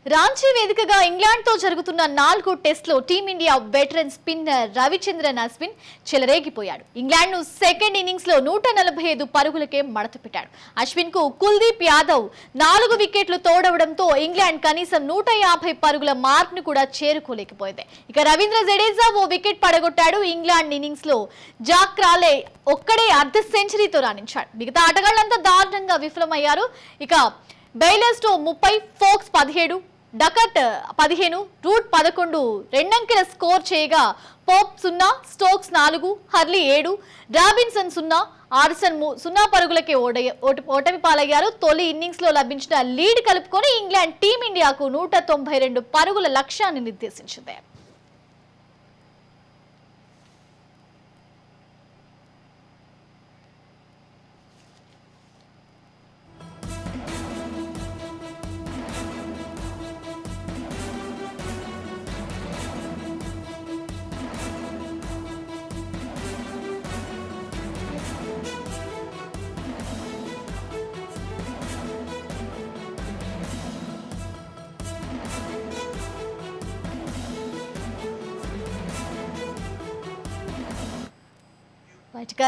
రాంచీ వేదికగా ఇంగ్లాండ్ తో జరుగుతున్న 4 టెస్టులో team India veteran spinner Ravichandran Ashwin చెలరేగిపోయాడు. ఇంగ్లాండ్ ను సెకండ్ ఇన్నింగ్స్ లో 145 పరుగులకే మడతపెట్టాడు. అశ్విన్ కు కుల్దీప్ యాదవ్ 4 వికెట్లు తోడవడంతో ఇంగ్లాండ్ కనీసం 150 పరుగుల మార్క్ ను కూడా చేరుకోలేకపోయింది. ఇక రవీంద్ర జడేజా ఓ వికెట్ పడగొట్టాడు. ఇంగ్లాండ్ ఇన్నింగ్స్ లో జాక్ క్రాలే ఒక్కడే అర్ధ సెంచరీతో రాణించాడు. మిగతా ఆటగాళ్లంతా దారుణంగా విఫలమయ్యారు. ఇక బెయిలర్స్టో 30, ఫోక్స్ 17, డకట్ 15, రూట్ 11 రెండంకెల స్కోర్ చేయగా Pope 0, Stokes 4, Harley 7, Robinson 0, arson 0 పరుగులకే ఓటమి పాలయ్యారు. తొలి ఇన్నింగ్స్ లో లభించిన లీడ్ కలుపుకొని ఇంగ్లాండ్ టీమిండియాకు 192 పరుగుల లక్ష్యాన్ని నిర్దేశించింది.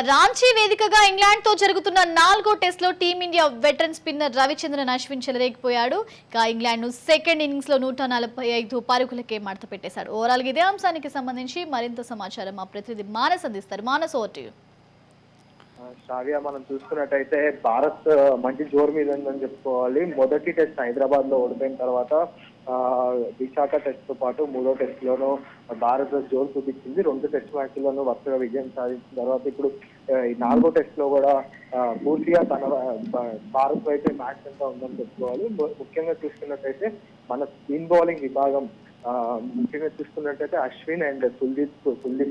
రాంచీ వేదికగా ఇంగ్లాండ్ తో జరుగుతున్న 4 టెస్టులో team India veteran spinner Ravichandran Ashwin చెలరేగిపోయాడు. ఇక ఇంగ్లాండ్ ను సెకండ్ ఇన్నింగ్స్ లో 145 పరుగులకే మడత పెట్టేశాడు. ఓవరాల్ ఇదే అంశానికి సంబంధించి మరింత సమాచారం మా ప్రతినిధి మానస్ అందిస్తారు. Manas, over to you. షావియా, మనం చూసుకున్నట్టయితే భారత్ మంచి జోరు మీద ఉందని చెప్పుకోవాలి. మొదటి టెస్ట్ హైదరాబాద్ లో ఓడిపోయిన తర్వాత విశాఖ టెస్ట్ తో పాటు 3వ టెస్ట్ లోనూ భారత్ జోరు చూపించింది. 2 టెస్ట్ మ్యాచ్ల్లోనూ వరుసగా విజయం సాధించిన తర్వాత ఇప్పుడు ఈ 4వ టెస్ట్ లో కూడా పూర్తిగా తన భారత్ వైపు మ్యాచ్ అంతా ఉందని చెప్పుకోవాలి. ముఖ్యంగా చూసుకున్నట్టయితే మన స్పిన్ బౌలింగ్ విభాగం ముఖ్యంగా చూసుకున్నట్టయితే అశ్విన్ అండ్ కుల్దీప్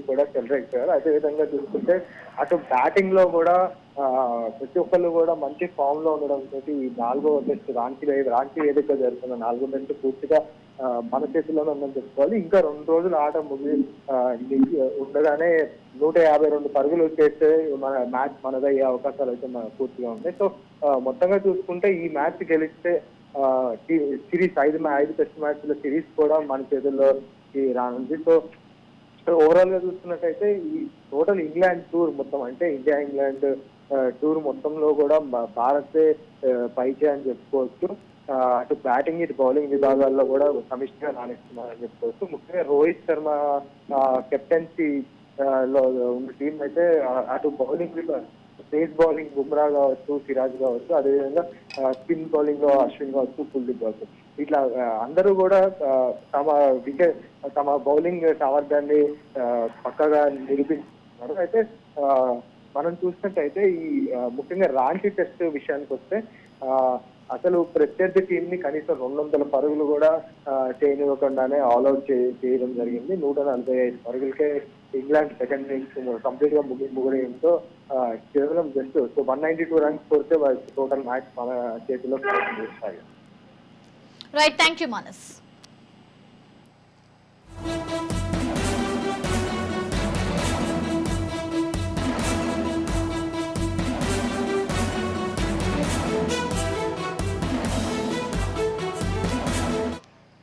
కూడా చెలరేగిపోయారు. అదేవిధంగా చూసుకుంటే అటు బ్యాటింగ్ లో కూడా ప్రతి ఒక్కళ్ళు కూడా మంచి ఫామ్ లో ఉండడంతో ఈ 4వ టెస్ట్ రాంచీ వేదిక జరుగుతున్న 4వ టెస్ట్ పూర్తిగా మన చేతిలోనే ఉందని చెప్పుకోవాలి. ఇంకా 2 రోజులు ఆట ఉండగానే 152 పరుగులు చేస్తే మన మ్యాచ్ మనదయ్యే అవకాశాలు అయితే పూర్తిగా ఉన్నాయి. సో మొత్తంగా చూసుకుంటే ఈ మ్యాచ్ గెలిస్తే సిరీస్ 5 టెస్ట్ మ్యాచ్ల సిరీస్ కూడా మన చేతుల్లోకి రానుంది. సో ఓవరాల్ గా చూసుకున్నట్టయితే ఈ టోటల్ ఇంగ్లాండ్ టూర్ మొత్తం, అంటే ఇండియా ఇంగ్లాండ్ టూర్ మొత్తంలో కూడా భారతే పైచే అని చెప్పుకోవచ్చు. అటు బ్యాటింగ్ ఇటు బౌలింగ్ విభాగాల్లో కూడా సమిష్టిగా రాణిస్తున్నారని చెప్పుకోవచ్చు. ముఖ్యంగా రోహిత్ శర్మ కెప్టెన్సీ లో ఉన్న టీం అయితే అటు బౌలింగ్ పేస్ బౌలింగ్ బుమ్రా కావచ్చు, సిరాజ్ కావచ్చు, అదేవిధంగా స్పిన్ బౌలింగ్ లో అశ్విన్ కావచ్చు, కుల్దీప్ కావచ్చు, ఇట్లా అందరూ కూడా తమ బౌలింగ్ సామర్థ్యాన్ని పక్కగా నిరూపిస్తున్నారు. అయితే మనం చూసినట్టయితే ఈ ముఖ్యంగా రాంచీ టెస్ట్ విషయానికి వస్తే అసలు ప్రత్యర్థి టీం ని కనీసం 200 పరుగులు కూడా చేయనివ్వకుండానే ఆల్అౌట్ చేయడం జరిగింది. 145 పరుగులకే ఇంగ్లాండ్ సెకండ్ ఇన్నింగ్స్ కంప్లీట్ గా ముగియడంతో కేవలం జస్ట్ 192 రన్స్ కొడితే టోటల్ మ్యాచ్ మన చేతిలో. Right, thank you Manas.